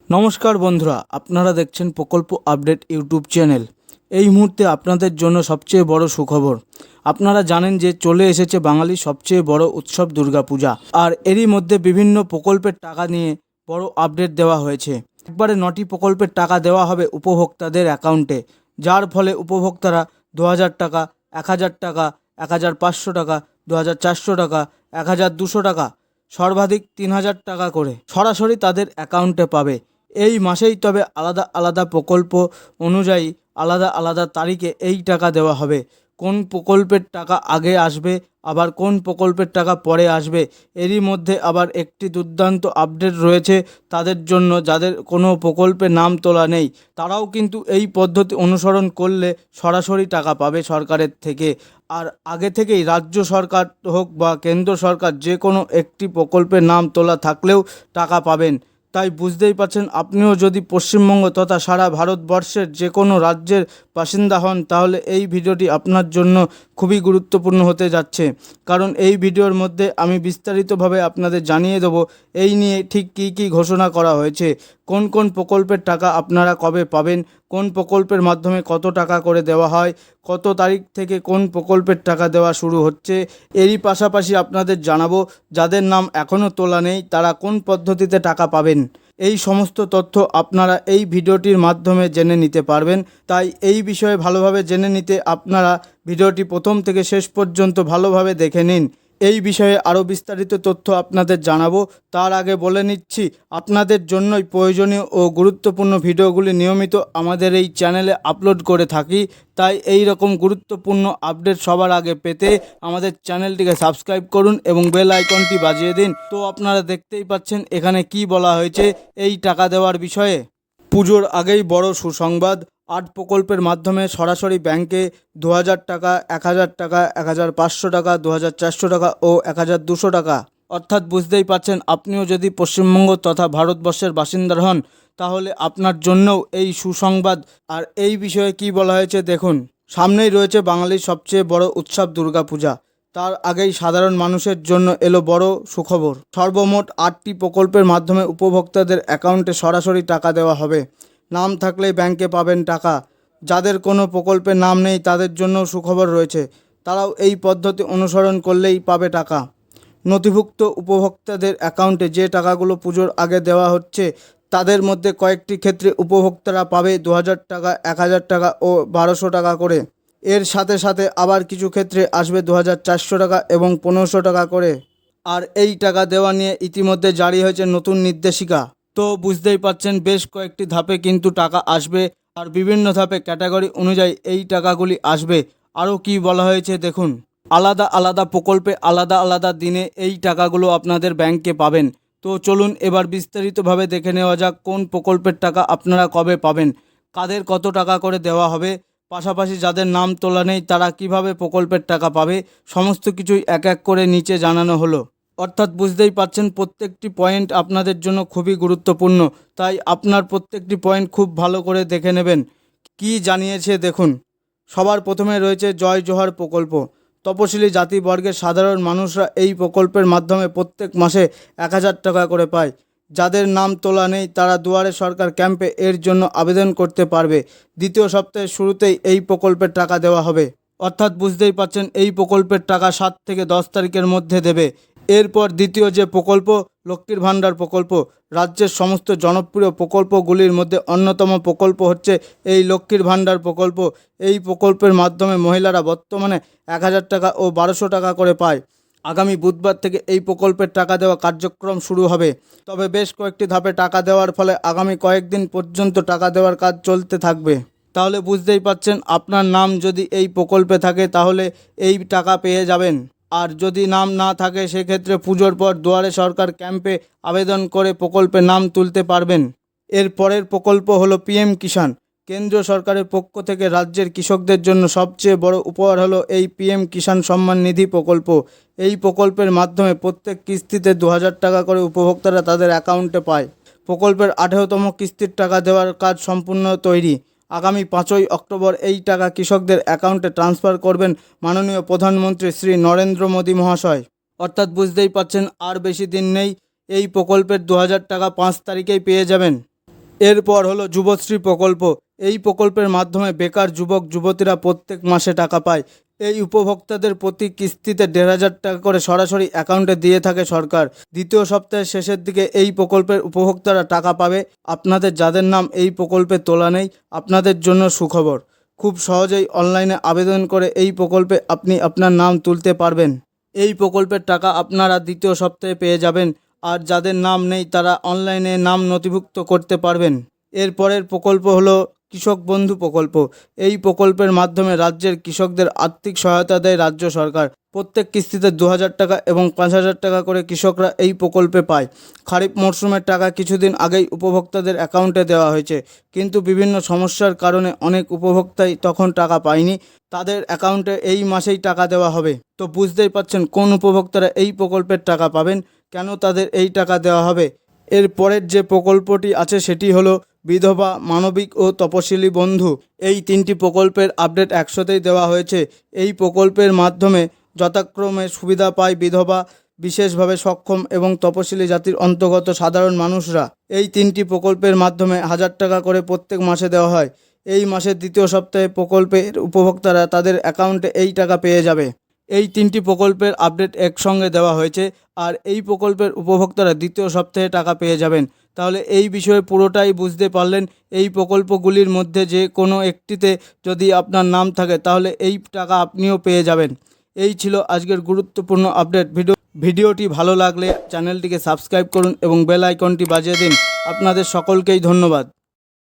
নমস্কার বন্ধুরা, আপনারা দেখছেন প্রকল্প আপডেট ইউটিউব চ্যানেল। এই মুহূর্তে আপনাদের জন্য সবচেয়ে বড় সুখবর। আপনারা জানেন যে চলে এসেছে বাঙালির সবচেয়ে বড় উৎসব দুর্গাপূজা, আর এরই মধ্যে বিভিন্ন প্রকল্পের টাকা নিয়ে বড় আপডেট দেওয়া হয়েছে। একবারে 9টি প্রকল্পের টাকা দেওয়া হবে উপভোক্তাদের অ্যাকাউন্টে, যার ফলে উপভোক্তারা 2000 টাকা, 1000 টাকা, 1500 টাকা, 2400 টাকা, 1200 টাকা, সর্বাধিক 3000 টাকা করে সরাসরি তাদের অ্যাকাউন্টে পাবে। এই মাসেই তবে আলাদা আলাদা প্রকল্প অনুযায়ী আলাদা আলাদা তারিখে এই টাকা দেওয়া হবে। কোন প্রকল্পের টাকা আগে আসবে, আবার কোন প্রকল্পের টাকা পরে আসবে, এরই মধ্যে আবার একটি দুর্দান্ত আপডেট রয়েছে তাদের জন্য যাদের কোনো প্রকল্পে নাম তোলা নেই। তারাও কিন্তু এই পদ্ধতি অনুসরণ করলে সরাসরি টাকা পাবে সরকারের থেকে। আর আগে থেকেই রাজ্য সরকার হোক বা কেন্দ্র সরকার, যে কোনো একটি প্রকল্পের নাম তোলা থাকলেও টাকা পাবেন। তাই বুঝতেই পারছেন, আপনিও যদি পশ্চিমবঙ্গ তথা সারা ভারতবর্ষের যে কোনো রাজ্যের বাসিন্দা হন, তাহলে এই ভিডিওটি আপনার জন্য খুবই গুরুত্বপূর্ণ হতে যাচ্ছে। কারণ এই ভিডিওর মধ্যে আমি বিস্তারিতভাবে আপনাদের জানিয়ে দেবো এই নিয়ে ঠিক কী কী ঘোষণা করা হয়েছে, কোন কোন প্রকল্পের টাকা আপনারা কবে পাবেন, কোন প্রকল্পের মাধ্যমে কত টাকা করে দেওয়া হয়, কত তারিখ থেকে কোন প্রকল্পের টাকা দেওয়া শুরু হচ্ছে। এরই পাশাপাশি আপনাদের জানাবো যাদের নাম এখনও তোলা নেই তারা কোন পদ্ধতিতে টাকা পাবেন। এই সমস্ত তথ্য আপনারা এই ভিডিওটির মাধ্যমে জেনে নিতে পারবেন। তাই এই বিষয়ে ভালোভাবে জেনে নিতে আপনারা ভিডিওটি প্রথম থেকে শেষ পর্যন্ত ভালোভাবে দেখে নিন। এই বিষয়ে আরও বিস্তারিত তথ্য আপনাদের জানাবো। তার আগে বলে নিচ্ছি, আপনাদের জন্যই প্রয়োজনীয় ও গুরুত্বপূর্ণ ভিডিওগুলি নিয়মিত আমাদের এই চ্যানেলে আপলোড করে থাকি। তাই এই রকম গুরুত্বপূর্ণ আপডেট সবার আগে পেতে আমাদের চ্যানেলটিকে সাবস্ক্রাইব করুন এবং বেল আইকনটি বাজিয়ে দিন। তো আপনারা দেখতেই পাচ্ছেন এখানে কি বলা হয়েছে এই টাকা দেওয়ার বিষয়ে। পুজোর আগেই বড় সুসংবাদ। 8 প্রকল্পের মাধ্যমে সরাসরি ব্যাংকে 2000 টাকা, 1000 টাকা, 1500 টাকা, 2400 টাকা ও 1200 টাকা। অর্থাৎ বুঝতেই পারছেন, আপনিও যদি পশ্চিমবঙ্গ তথা ভারতবর্ষের বাসিন্দা হন তাহলে আপনার জন্যও এই সুসংবাদ। আর এই বিষয়ে কি বলা হয়েছে দেখুন। সামনেই রয়েছে বাঙালির সবচেয়ে বড় উৎসব দুর্গাপূজা। তার আগেই সাধারণ মানুষের জন্য এলো বড় সুখবর। সর্বমোট 8টি প্রকল্পের মাধ্যমে উপভোক্তাদের অ্যাকাউন্টে সরাসরি টাকা দেওয়া হবে। নাম থাকলেই ব্যাংকে পাবেন টাকা। যাদের কোনো প্রকল্পে নাম নেই তাদের জন্য সুখবর রয়েছে, তারাও এই পদ্ধতি অনুসরণ করলেই পাবে টাকা। নথিভুক্ত উপভোক্তাদের অ্যাকাউন্টে যে টাকাগুলো পুজোর আগে দেওয়া হচ্ছে তাদের মধ্যে কয়েকটি ক্ষেত্রে উপভোক্তারা পাবে 2000 টাকা, 1000 টাকা ও 1200 টাকা করে। এর সাথে সাথে আবার কিছু ক্ষেত্রে আসবে 2400 টাকা এবং 1500 টাকা করে। আর এই টাকা দেওয়া নিয়ে ইতিমধ্যে জারি হয়েছে নতুন নির্দেশিকা। তো বুঝতেই পারছেন বেশ কয়েকটি ধাপে কিন্তু টাকা আসবে, আর বিভিন্ন ধাপে ক্যাটাগরি অনুযায়ী এই টাকাগুলি আসবে। আরও কি বলা হয়েছে দেখুন। আলাদা আলাদা প্রকল্পে আলাদা আলাদা দিনে এই টাকাগুলো আপনাদের ব্যাংকে পাবেন। তো চলুন এবার বিস্তারিতভাবে দেখে নেওয়া যাক কোন প্রকল্পের টাকা আপনারা কবে পাবেন, কাদের কত টাকা করে দেওয়া হবে, পাশাপাশি যাদের নাম তোলা নেই তারা কিভাবে প্রকল্পের টাকা পাবে। সমস্ত কিছুই এক এক করে নিচে জানানো হলো। অর্থাৎ বুঝতেই পারছেন প্রত্যেকটি পয়েন্ট আপনাদের জন্য খুবই গুরুত্বপূর্ণ। তাই আপনার প্রত্যেকটি পয়েন্ট খুব ভালো করে দেখে নেবেন। কি জানিয়েছে দেখুন। সবার প্রথমে রয়েছে জয় জোহার প্রকল্প। তপশিলি জাতিবর্গের সাধারণ মানুষরা এই প্রকল্পের মাধ্যমে প্রত্যেক মাসে 1000 টাকা করে পায়। যাদের নাম তোলা নেই তারা দুয়ারে সরকার ক্যাম্পে এর জন্য আবেদন করতে পারবে। দ্বিতীয় সপ্তাহের শুরুতেই এই প্রকল্পের টাকা দেওয়া হবে। অর্থাৎ বুঝতেই পারছেন এই প্রকল্পের টাকা 7 থেকে 10 তারিখের মধ্যে দেবে। এরপর দ্বিতীয় যে প্রকল্প, লক্ষ্মীর ভাণ্ডার প্রকল্প। রাজ্যের সমস্ত জনপ্রিয় প্রকল্পগুলির মধ্যে অন্যতম প্রকল্প হচ্ছে এই লক্ষ্মীর ভাণ্ডার প্রকল্প। এই প্রকল্পের মাধ্যমে মহিলারা বর্তমানে 1000 টাকা ও 1200 টাকা করে পায়। আগামী বুধবার থেকে এই প্রকল্পের টাকা দেওয়া কার্যক্রম শুরু হবে। তবে বেশ কয়েকটি ধাপে টাকা দেওয়ার ফলে আগামী কয়েকদিন পর্যন্ত টাকা দেওয়ার কাজ চলতে থাকবে। তাহলে বুঝতেই পারছেন, আপনার নাম যদি এই প্রকল্পে থাকে তাহলে এই টাকা পেয়ে যাবেন। আর যদি নাম না থাকে সেক্ষেত্রে পুজোর পর দুয়ারে সরকার ক্যাম্পে আবেদন করে প্রকল্পে নাম তুলতে পারবেন। এর পরের প্রকল্প হলো পিএম কিষাণ। কেন্দ্র সরকারের পক্ষ থেকে রাজ্যের কৃষকদের জন্য সবচেয়ে বড় উপহার হলো এই পিএম কিষাণ সম্মান নিধি প্রকল্প। এই প্রকল্পের মাধ্যমে প্রত্যেক কিস্তিতে 2000 টাকা করে উপভোক্তারা তাদের অ্যাকাউন্টে পায়। প্রকল্পের 18তম কিস্তির টাকা দেওয়ার কাজ সম্পূর্ণ তৈরি। আগামী 5ই অক্টোবর এই টাকা কৃষকদের অ্যাকাউন্টে ট্রান্সফার করবেন মাননীয় প্রধানমন্ত্রী শ্রী নরেন্দ্র মোদী মহাশয়। অর্থাৎ বুঝতেই পারছেন আর বেশি দিন নেই, এই প্রকল্পের 2000 টাকা 5 তারিখেই পেয়ে যাবেন। এরপর হলো যুবশ্রী প্রকল্প। এই প্রকল্পের মাধ্যমে বেকার যুবক যুবতীরা প্রত্যেক মাসে টাকা পায়। এই উপভোক্তাদের প্রতি কিস্তিতে ১,৫০০ টাকা করে সরাসরি অ্যাকাউন্টে দিয়ে থাকে সরকার। দ্বিতীয় সপ্তাহের শেষের দিকে এই প্রকল্পের উপভোক্তারা টাকা পাবে। আপনাদের যাদের নাম এই প্রকল্পে তোলা নেই, আপনাদের জন্য সুখবর। খুব সহজেই অনলাইনে আবেদন করে এই প্রকল্পে আপনি আপনার নাম তুলতে পারবেন। এই প্রকল্পের টাকা আপনারা দ্বিতীয় সপ্তাহে পেয়ে যাবেন। আর যাদের নাম নেই তারা অনলাইনে নাম নথিভুক্ত করতে পারবেন। এরপরের প্রকল্প হলো কৃষক বন্ধু প্রকল্প। এই প্রকল্পের মাধ্যমে রাজ্যের কৃষকদের আর্থিক সহায়তা দেয় রাজ্য সরকার। প্রত্যেক কিস্তিতে ২,০০০ টাকা এবং ৫,০০০ টাকা করে কৃষকরা এই প্রকল্পে পায়। খারিফ মরশুমের টাকা কিছুদিন আগেই উপভোক্তাদের অ্যাকাউন্টে দেওয়া হয়েছে, কিন্তু বিভিন্ন সমস্যার কারণে অনেক উপভোক্তাই তখন টাকা পায়নি। তাদের অ্যাকাউন্টে এই মাসেই টাকা দেওয়া হবে। তো বুঝতেই পারছেন কোন উপভোক্তারা এই প্রকল্পের টাকা পাবেন, কেন তাদের এই টাকা দেওয়া হবে। এর পরের যে প্রকল্পটি আছে সেটি হলো বিধবা, মানবিক ও তপশিলি বন্ধু। এই তিনটি প্রকল্পের আপডেট একসাথেই দেওয়া হয়েছে। এই প্রকল্পের মাধ্যমে যথাক্রমে সুবিধা পায় বিধবা, বিশেষভাবে সক্ষম এবং তপশিলি জাতির অন্তর্গত সাধারণ মানুষরা। এই তিনটি প্রকল্পের মাধ্যমে ১,০০০ টাকা করে প্রত্যেক মাসে দেওয়া হয়। এই মাসের দ্বিতীয় সপ্তাহে প্রকল্পের উপভোক্তারা তাদের অ্যাকাউন্টে এই টাকা পেয়ে যাবে। এই তিনটি প্রকল্পের আপডেট একসঙ্গে দেওয়া হয়েছে, আর এই প্রকল্পের উপভোক্তারা দ্বিতীয় সপ্তাহে টাকা পেয়ে যাবেন। তাহলে এই বিষয়ে পুরোটাই বুঝতে পারলেন। এই প্রকল্পগুলির মধ্যে যে কোনো একটিতে যদি আপনার নাম থাকে তাহলে এই টাকা আপনিও পেয়ে যাবেন। এই ছিল আজকের গুরুত্বপূর্ণ আপডেট। ভিডিওটি ভালো লাগলে চ্যানেলটিকে সাবস্ক্রাইব করুন এবং বেল আইকনটি বাজিয়ে দিন। আপনাদের সকলকেই ধন্যবাদ।